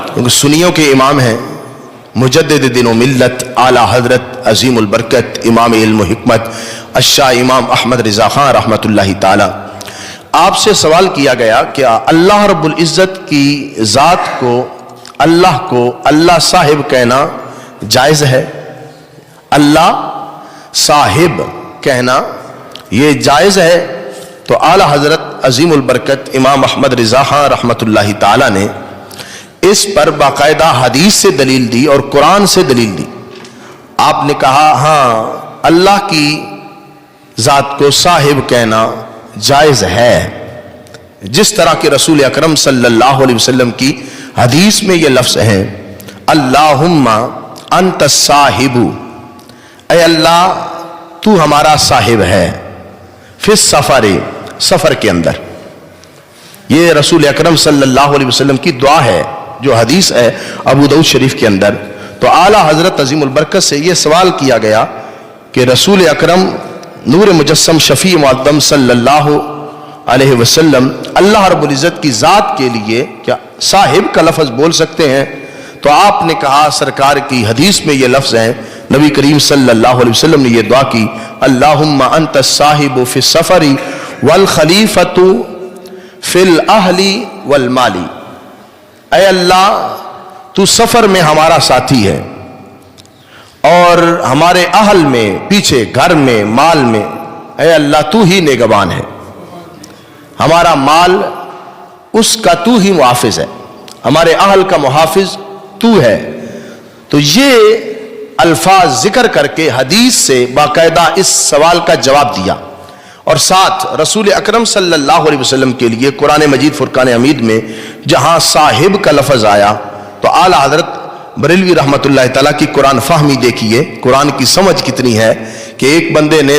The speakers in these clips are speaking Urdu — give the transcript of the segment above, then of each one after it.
کیونکہ سنیوں کے امام ہیں، مجدد دین و ملت اعلیٰ حضرت عظیم البرکت امام علم و حکمت الشاہ امام احمد رضا خان رحمۃ اللہ تعالی، آپ سے سوال کیا گیا کہ اللہ رب العزت کی ذات کو اللہ صاحب کہنا جائز ہے؟ اللہ صاحب کہنا یہ جائز ہے؟ تو اعلیٰ حضرت عظیم البرکت امام احمد رضا خان رحمۃ اللہ تعالی نے اس پر باقاعدہ حدیث سے دلیل دی اور قرآن سے دلیل دی۔ آپ نے کہا ہاں اللہ کی ذات کو صاحب کہنا جائز ہے، جس طرح کہ رسول اکرم صلی اللہ علیہ وسلم کی حدیث میں یہ لفظ ہیں، اللہم انت الصاحب، اے اللہ تو ہمارا صاحب ہے، فی السفر، سفر کے اندر۔ یہ رسول اکرم صلی اللہ علیہ وسلم کی دعا ہے جو حدیث ہے ابو داؤد شریف کے اندر۔ تو اعلیٰ حضرت عظیم البرکت سے یہ سوال کیا گیا کہ رسول اکرم نور مجسم شفیع معظم صلی اللہ علیہ وسلم اللہ رب العزت کی ذات کے لیے کیا صاحب کا لفظ بول سکتے ہیں؟ تو آپ نے کہا سرکار کی حدیث میں یہ لفظ ہیں، نبی کریم صلی اللہ علیہ وسلم نے یہ دعا کی، اللہم انت الصاحب فی السفر والخلیفۃ فی الاہل والمال، اے اللہ تو سفر میں ہمارا ساتھی ہے اور ہمارے اہل میں، پیچھے گھر میں، مال میں، اے اللہ تو ہی نگہبان ہے، ہمارا مال اس کا تو ہی محافظ ہے، ہمارے اہل کا محافظ تو ہے۔ تو یہ الفاظ ذکر کر کے حدیث سے باقاعدہ اس سوال کا جواب دیا، اور ساتھ رسول اکرم صلی اللہ علیہ وسلم کے لیے قرآن مجید فرقان حمید میں جہاں صاحب کا لفظ آیا تو اعلیٰ حضرت بریلوی رحمۃ اللہ تعالیٰ کی قرآن فہمی دیکھیے، قرآن کی سمجھ کتنی ہے کہ ایک بندے نے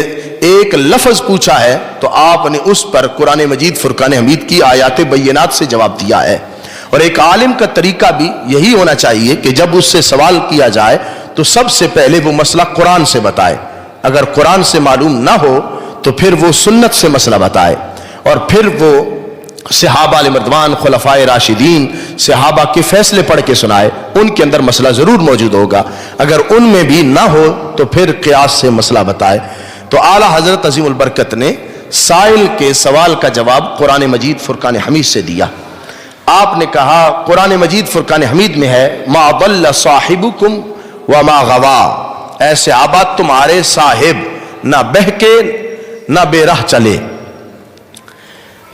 ایک لفظ پوچھا ہے تو آپ نے اس پر قرآن مجید فرقان حمید کی آیات بینات سے جواب دیا ہے۔ اور ایک عالم کا طریقہ بھی یہی ہونا چاہیے کہ جب اس سے سوال کیا جائے تو سب سے پہلے وہ مسئلہ قرآن سے بتائے، اگر قرآن سے معلوم نہ ہو تو پھر وہ سنت سے مسئلہ بتائے، اور پھر وہ صحابہ رضوان، خلفائے راشدین، صحابہ کے فیصلے پڑھ کے سنائے، ان کے اندر مسئلہ ضرور موجود ہوگا، اگر ان میں بھی نہ ہو تو پھر قیاس سے مسئلہ بتائے۔ تو اعلیٰ حضرت عظیم البرکت نے سائل کے سوال کا جواب قرآن مجید فرقان حمید سے دیا۔ آپ نے کہا قرآن مجید فرقان حمید میں ہے، ما ضل صاحبکم وما غوا، اے صحابہ تمہارے صاحب نہ بہکے نہ بے راہ چلے،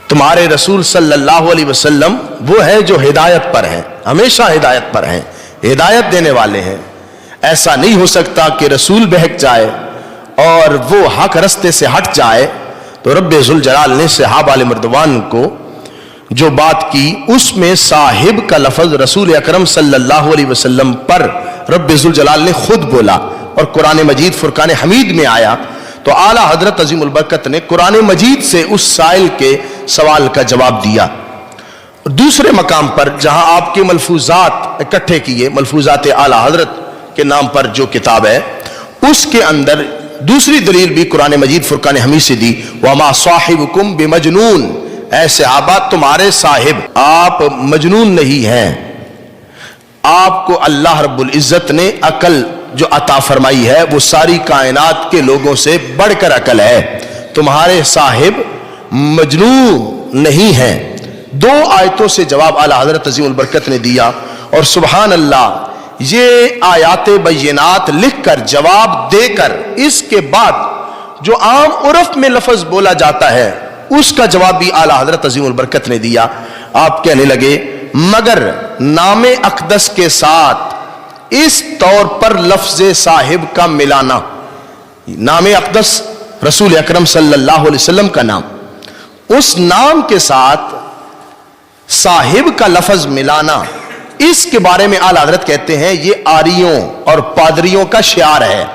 تمہارے رسول صلی اللہ علیہ وسلم وہ ہے جو ہدایت پر ہیں، ہمیشہ ہدایت پر ہیں، ہدایت دینے والے ہیں۔ ایسا نہیں ہو سکتا کہ رسول بہک جائے اور وہ حق رستے سے ہٹ جائے۔ تو رب ذوالجلال نے صحابہ رضوان کو جو بات کی اس میں صاحب کا لفظ رسول اکرم صلی اللہ علیہ وسلم پر رب ذوالجلال نے خود بولا اور قرآن مجید فرقان حمید میں آیا۔ تو اعلیٰ حضرت عظیم البرکت نے قرآن مجید سے اس سائل کے سوال کا جواب دیا۔ دوسرے مقام پر جہاں آپ کے ملفوظات اکٹھے کیے، ملفوظات اعلیٰ حضرت کے نام پر جو کتاب ہے، اس کے اندر دوسری دلیل بھی قرآن مجید فرقان حمید سے دی، وَمَا صَاحِبُكُمْ بِمَجْنُونَ، اے صحابہ تمہارے صاحب آپ مجنون نہیں ہیں، آپ کو اللہ رب العزت نے عقل جو عطا فرمائی ہے وہ ساری کائنات کے لوگوں سے بڑھ کر عقل ہے، تمہارے صاحب مجنون نہیں ہیں۔ دو آیتوں سے جواب اعلیٰ حضرت عظیم البرکت نے دیا، اور سبحان اللہ یہ آیات بینات لکھ کر جواب دے کر اس کے بعد جو عام عرف میں لفظ بولا جاتا ہے اس کا جواب بھی اعلیٰ حضرت عظیم البرکت نے دیا۔ آپ کہنے لگے مگر نام اقدس کے ساتھ اس طور پر لفظ صاحب کا ملانا، نام اقدس رسول اکرم صلی اللہ علیہ وسلم کا نام، اس نام کے ساتھ صاحب کا لفظ ملانا، اس کے بارے میں اعلیٰ حضرت کہتے ہیں یہ آریوں اور پادریوں کا شعار ہے،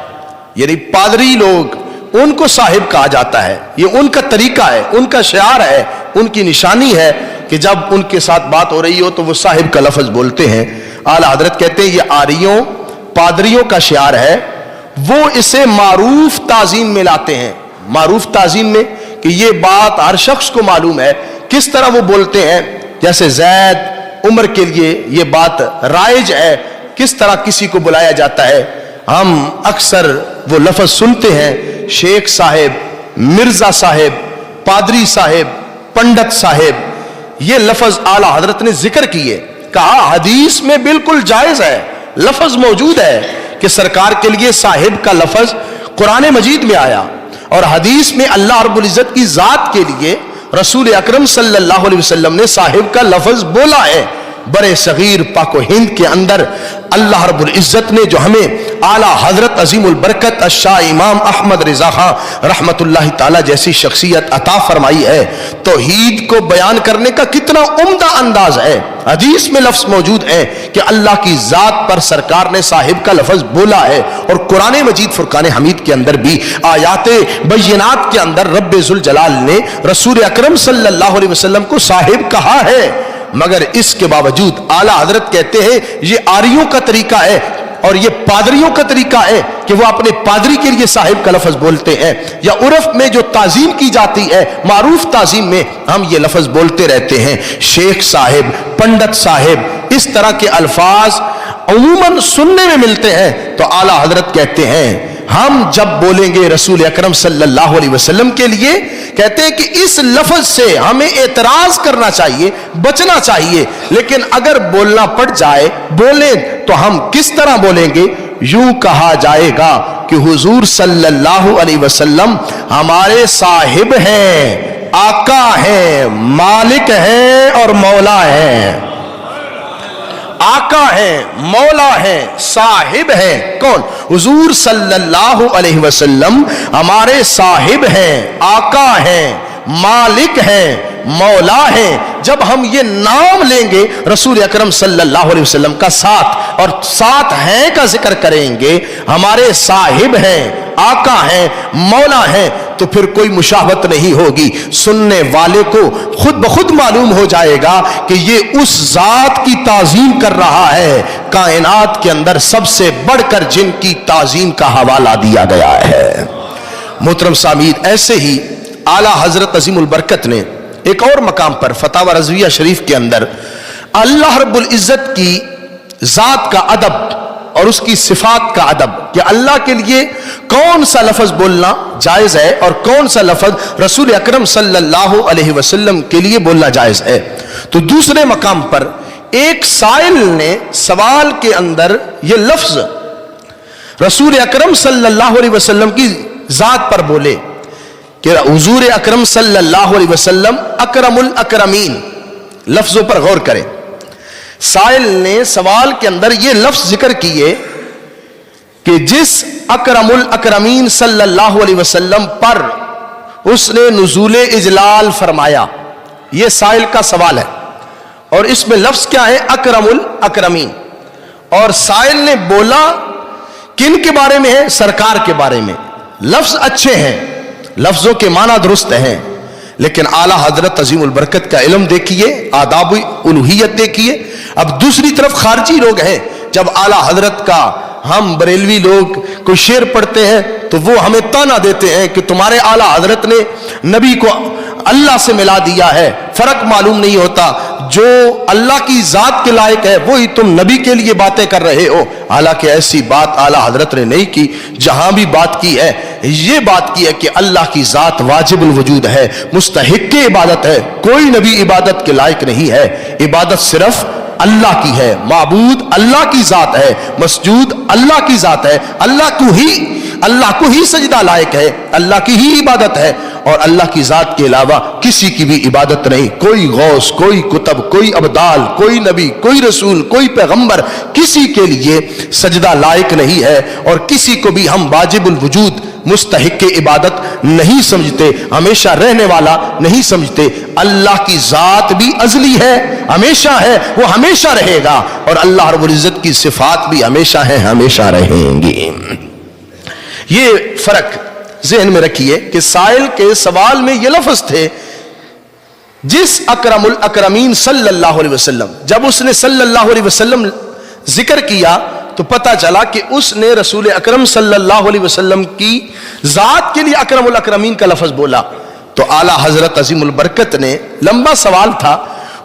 یعنی پادری لوگ ان کو صاحب کہا جاتا ہے، یہ ان کا طریقہ ہے، ان کا شعار ہے، ان کی نشانی ہے کہ جب ان کے ساتھ بات ہو رہی ہو تو وہ صاحب کا لفظ بولتے ہیں۔ اعلیٰ حضرت کہتے ہیں یہ آریوں پادریوں کا شعار ہے، وہ اسے معروف تعظیم میں لاتے ہیں، معروف تعظیم میں کہ یہ بات ہر شخص کو معلوم ہے، کس طرح وہ بولتے ہیں، جیسے زید عمر کے لیے یہ بات رائج ہے کس طرح کسی کو بلایا جاتا ہے. ہم اکثر وہ لفظ سنتے ہیں شیخ صاحب، مرزا صاحب، پادری صاحب، پنڈت صاحب. یہ لفظ اعلی حضرت نے ذکر کیے، کہا حدیث میں بالکل جائز ہے، لفظ موجود ہے کہ سرکار کے لیے صاحب کا لفظ قرآن مجید میں آیا، اور حدیث میں اللہ رب العزت کی ذات کے لیے رسول اکرم صلی اللہ علیہ وسلم نے صاحب کا لفظ بولا ہے. برے صغیر پاک و ہند کے اندر اللہ رب العزت نے جو ہمیں اعلیٰ حضرت عظیم البرکت الشاہ امام احمد رضا خان رحمت اللہ تعالی جیسی شخصیت عطا فرمائی ہے، توحید کو بیان کرنے کا کتنا عمدہ انداز ہے. حدیث میں لفظ موجود ہے کہ اللہ کی ذات پر سرکار نے صاحب کا لفظ بولا ہے، اور قرآن مجید فرقان حمید کے اندر بھی آیات بینات کے اندر رب ذوالجلال نے رسول اکرم صلی اللہ علیہ وسلم کو صاحب کہا ہے. مگر اس کے باوجود اعلیٰ حضرت کہتے ہیں یہ آریوں کا طریقہ ہے اور یہ پادریوں کا طریقہ ہے کہ وہ اپنے پادری کے لیے صاحب کا لفظ بولتے ہیں، یا عرف میں جو تعظیم کی جاتی ہے معروف تعظیم میں ہم یہ لفظ بولتے رہتے ہیں شیخ صاحب، پنڈت صاحب. اس طرح کے الفاظ عموماً سننے میں ملتے ہیں. تو اعلیٰ حضرت کہتے ہیں ہم جب بولیں گے رسول اکرم صلی اللہ علیہ وسلم کے لیے، کہتے ہیں کہ اس لفظ سے ہمیں اعتراض کرنا چاہیے، بچنا چاہیے، لیکن اگر بولنا پڑ جائے بولیں تو ہم کس طرح بولیں گے؟ یوں کہا جائے گا کہ حضور صلی اللہ علیہ وسلم ہمارے صاحب ہیں، آقا ہیں، مالک ہیں اور مولا ہیں. آقا ہیں، مولا ہیں، صاحب ہیں. کون؟ حضور صلی اللہ علیہ وسلم ہمارے صاحب ہیں، آقا ہیں، مالک ہیں، مولا ہیں. جب ہم یہ نام لیں گے رسول اکرم صلی اللہ علیہ وسلم کا ساتھ، اور ساتھ ہیں کا ذکر کریں گے، ہمارے صاحب ہیں، آقا ہیں، مولا ہیں، تو پھر کوئی مشابہت نہیں ہوگی. سننے والے کو خود بخود معلوم ہو جائے گا کہ یہ اس ذات کی تعظیم کر رہا ہے کائنات کے اندر سب سے بڑھ کر جن کی تعظیم کا حوالہ دیا گیا ہے. محترم سامعین، ایسے ہی اعلیٰ حضرت عظیم البرکت نے ایک اور مقام پر فتاوی رضویہ شریف کے اندر اللہ رب العزت کی ذات کا ادب اور اس کی صفات کا ادب، کہ اللہ کے لیے کون سا لفظ بولنا جائز ہے اور کون سا لفظ رسول اکرم صلی اللہ علیہ وسلم کے لیے بولنا جائز ہے. تو دوسرے مقام پر ایک سائل نے سوال کے اندر یہ لفظ رسول اکرم صلی اللہ علیہ وسلم کی ذات پر بولے کہ حضور اکرم صلی اللہ علیہ وسلم اکرم الاکرمین. لفظوں پر غور کریں. سائل نے سوال کے اندر یہ لفظ ذکر کیے کہ جس اکرم الاکرمین صلی اللہ علیہ وسلم پر اس نے نزول اجلال فرمایا. یہ سائل کا سوال ہے اور اس میں لفظ کیا ہے؟ اکرم الاکرمین. اور سائل نے بولا کن کے بارے میں ہے؟ سرکار کے بارے میں. لفظ اچھے ہیں، لفظوں کے معنی درست ہیں، لیکن اعلیٰ حضرت عظیم البرکت کا علم دیکھیے، آداب الوہیت دیکھیے. اب دوسری طرف خارجی لوگ ہیں، جب اعلیٰ حضرت کا ہم بریلوی لوگ کوئی شعر پڑھتے ہیں تو وہ ہمیں تانا دیتے ہیں کہ تمہارے اعلیٰ حضرت نے نبی کو اللہ سے ملا دیا ہے، فرق معلوم نہیں ہوتا، جو اللہ کی ذات کے لائق ہے وہی تم نبی کے لیے باتیں کر رہے ہو. حالانکہ ایسی بات اعلیٰ حضرت نے نہیں کی. جہاں بھی بات کی ہے یہ بات کی ہے کہ اللہ کی ذات واجب الوجود ہے، مستحق عبادت ہے، کوئی نبی عبادت کے لائق نہیں ہے. عبادت صرف اللہ کی ہے، معبود اللہ کی ذات ہے، مسجود اللہ کی ذات ہے، اللہ کو ہی سجدہ لائق ہے، اللہ کی ہی عبادت ہے، اور اللہ کی ذات کے علاوہ کسی کی بھی عبادت نہیں. کوئی غوث، کوئی کتب، کوئی ابدال، کوئی نبی، کوئی رسول، کوئی پیغمبر کسی کے لیے سجدہ لائق نہیں ہے، اور کسی کو بھی ہم واجب الوجود مستحق عبادت نہیں سمجھتے، ہمیشہ رہنے والا نہیں سمجھتے. اللہ کی ذات بھی ازلی ہے، ہمیشہ ہے، وہ ہمیشہ رہے گا، اور اللہ رب العزت کی صفات بھی ہمیشہ ہیں، ہمیشہ رہیں گی. یہ فرق ذہن میں رکھیے کہ سائل کے سوال میں یہ لفظ تھے جس اکرم الاکرمین صلی اللہ علیہ وسلم. جب اس نے صلی اللہ علیہ وسلم ذکر کیا تو پتہ چلا کہ اس نے رسول اکرم صلی اللہ علیہ وسلم کی ذات کے لیے اکرم الاکرمین کا لفظ بولا. تو اعلیٰ حضرت عظیم البرکت نے، لمبا سوال تھا،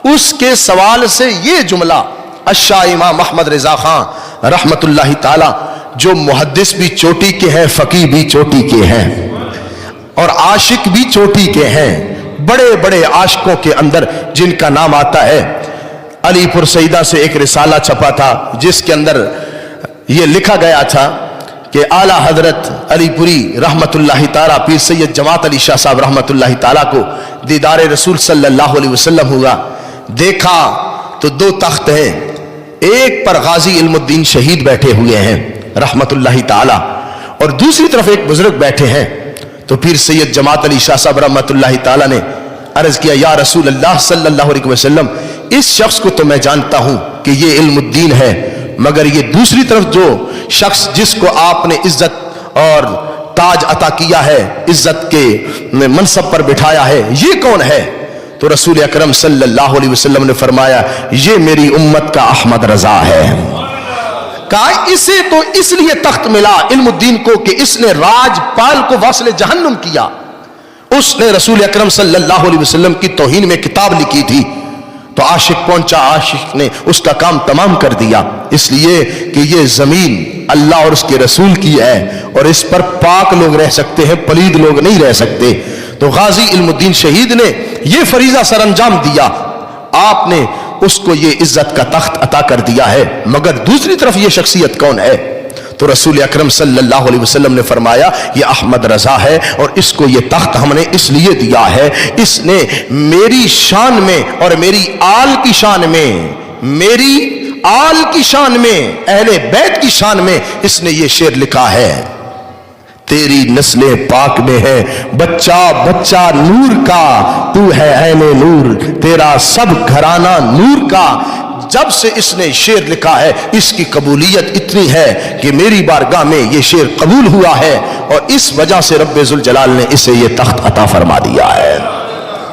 اس کے سوال سے یہ جملہ الشاہ امام احمد رضا خان رحمت اللہ تعالی، جو محدث بھی چوٹی کے ہیں، فقیہ بھی چوٹی کے ہیں اور عاشق بھی چوٹی کے ہیں، بڑے بڑے عاشقوں کے اندر جن کا نام آتا ہے، علی پور سیدہ سے ایک رسالہ چھپا تھا جس کے اندر یہ لکھا گیا تھا کہ اعلیٰ حضرت علی پوری رحمت اللہ تعالیٰ پیر سید جماعت علی شاہ صاحب رحمت اللہ تعالیٰ کو دیدار رسول صلی اللہ علیہ وسلم ہوا، دیکھا تو دو تخت ہیں، ایک پر غازی علم الدین شہید بیٹھے ہوئے ہیں رحمت اللہ تعالیٰ، اور دوسری طرف ایک بزرگ بیٹھے ہیں۔ تو پیر سید جماعت علی شاہ صاحب رحمت اللہ تعالیٰ نے عرض کیا، یا رسول اللہ صلی اللہ علیہ وسلم، اس شخص کو تو میں جانتا ہوں کہ یہ علم الدین ہے، مگر یہ دوسری طرف جو شخص جس کو آپ نے عزت اور تاج عطا کیا ہے، عزت کے منصب پر بٹھایا ہے، یہ کون ہے؟ تو رسول اکرم صلی اللہ علیہ وسلم نے فرمایا، یہ میری امت کا احمد رضا ہے۔ کہا اسے تو اس لیے تخت ملا علم الدین کو کہ اس نے راج پال کو واصل جہنم کیا، اس نے رسول اکرم صلی اللہ علیہ وسلم کی توہین میں کتاب لکھی تھی، تو عاشق پہنچا، عاشق نے اس کا کام تمام کر دیا، اس لیے کہ یہ زمین اللہ اور اس کے رسول کی ہے اور اس پر پاک لوگ رہ سکتے ہیں، پلید لوگ نہیں رہ سکتے۔ تو غازی علم الدین شہید نے یہ فریضہ سر انجام دیا، آپ نے اس کو یہ عزت کا تخت عطا کر دیا ہے، مگر دوسری طرف یہ شخصیت کون ہے؟ تو رسول اکرم صلی اللہ علیہ وسلم نے فرمایا، یہ احمد رضا ہے، اور اس کو یہ تخت ہم نے اس لیے دیا ہے، اس نے میری شان میں اور میری آل کی شان میں، میری آل کی شان میں، اہل بیت کی شان میں اس نے یہ شعر لکھا ہے، تیری نسلیں پاک میں ہے بچہ بچہ نور کا، تو ہے عین نور، تیرا سب گھرانہ نور کا۔ جب سے اس نے شعر لکھا ہے، اس کی قبولیت اتنی ہے کہ میری بارگاہ میں یہ شعر قبول ہوا ہے، اور اس وجہ سے رب ذوالجلال نے اسے یہ تخت عطا فرما دیا ہے۔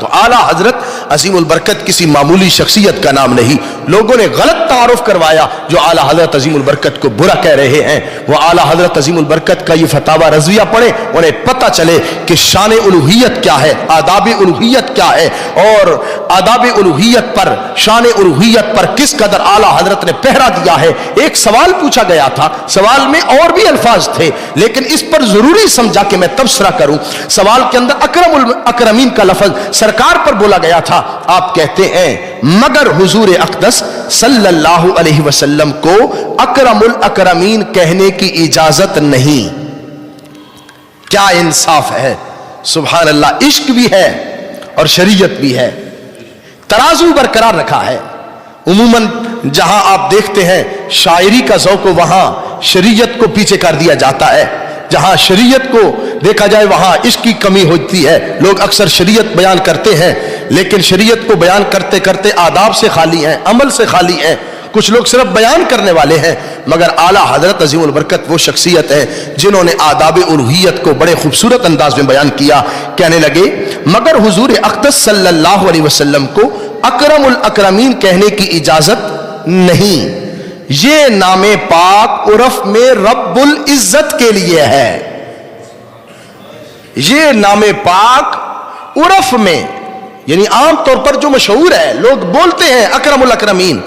تو اعلیٰ حضرت عظیم البرکت کسی معمولی شخصیت کا نام نہیں، لوگوں نے غلط تعارف کروایا جو اعلیٰ حضرت عظیم البرکت کو برا کہہ رہے ہیں، وہ اعلیٰ حضرت عظیم البرکت کا یہ فتاوی رضویہ پڑھیں، انہیں پتہ چلے کہ شان الوہیت کیا ہے، آداب الوہیت کیا ہے، اور آداب الوہیت پر، شان الوہیت پر کس قدر اعلیٰ حضرت نے پہرا دیا ہے۔ ایک سوال پوچھا گیا تھا، سوال میں اور بھی الفاظ تھے، لیکن اس پر ضروری سمجھا کہ میں تبصرہ کروں۔ سوال کے اندر اکرم الاکرمین کا لفظ سرکار پر بولا گیا تھا، آپ کہتے ہیں مگر حضور اقدس صلی اللہ علیہ وسلم کو اکرم الاکرمین کہنے کی اجازت نہیں۔ کیا انصاف ہے، سبحان اللہ، عشق بھی ہے اور شریعت بھی ہے، ترازو برقرار رکھا ہے۔ عموماً جہاں آپ دیکھتے ہیں شاعری کا ذوق، وہاں شریعت کو پیچھے کر دیا جاتا ہے، جہاں شریعت کو دیکھا جائے وہاں عشق کی کمی ہوتی ہے۔ لوگ اکثر شریعت بیان کرتے ہیں لیکن شریعت کو بیان کرتے کرتے آداب سے خالی ہیں، عمل سے خالی ہیں، کچھ لوگ صرف بیان کرنے والے ہیں، مگر اعلیٰ حضرت عظیم البرکت وہ شخصیت ہے جنہوں نے آداب الوہیت کو بڑے خوبصورت انداز میں بیان کیا۔ کہنے لگے مگر حضور اقدس صلی اللہ علیہ وسلم کو اکرم الاکرمین کہنے کی اجازت نہیں، یہ نام پاک عرف میں رب العزت کے لیے ہے، یہ نام پاک عرف میں، یعنی عام طور پر جو مشہور ہے، لوگ بولتے ہیں اکرم الاکرمین،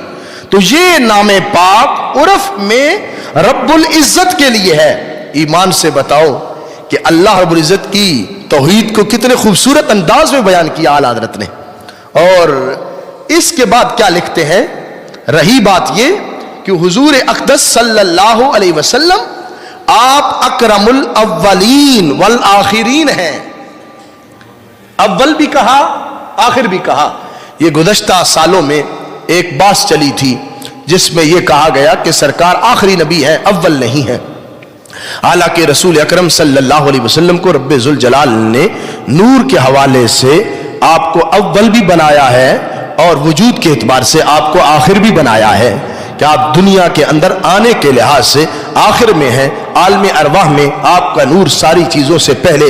تو یہ نام پاک عرف میں رب العزت کے لیے ہے۔ ایمان سے بتاؤ کہ اللہ رب العزت کی توحید کو کتنے خوبصورت انداز میں بیان کیا اعلیٰ حضرت نے۔ اور اس کے بعد کیا لکھتے ہیں، رہی بات یہ کہ حضور اقدس صلی اللہ علیہ وسلم آپ اکرم الاولین والآخرین ہیں، اول بھی کہا آخر بھی کہا۔ یہ گزشتہ سالوں میں ایک بات چلی تھی جس میں یہ کہا گیا کہ سرکار آخری نبی ہے، اول نہیں ہے، حالانکہ رسول اکرم صلی اللہ علیہ وسلم کو رب ذوالجلال نے نور کے حوالے سے آپ کو اول بھی بنایا ہے اور وجود کے اعتبار سے آپ کو آخر بھی بنایا ہے، کہ آپ دنیا کے اندر آنے کے لحاظ سے آخر میں ہیں، عالم ارواح میں آپ کا نور ساری چیزوں سے پہلے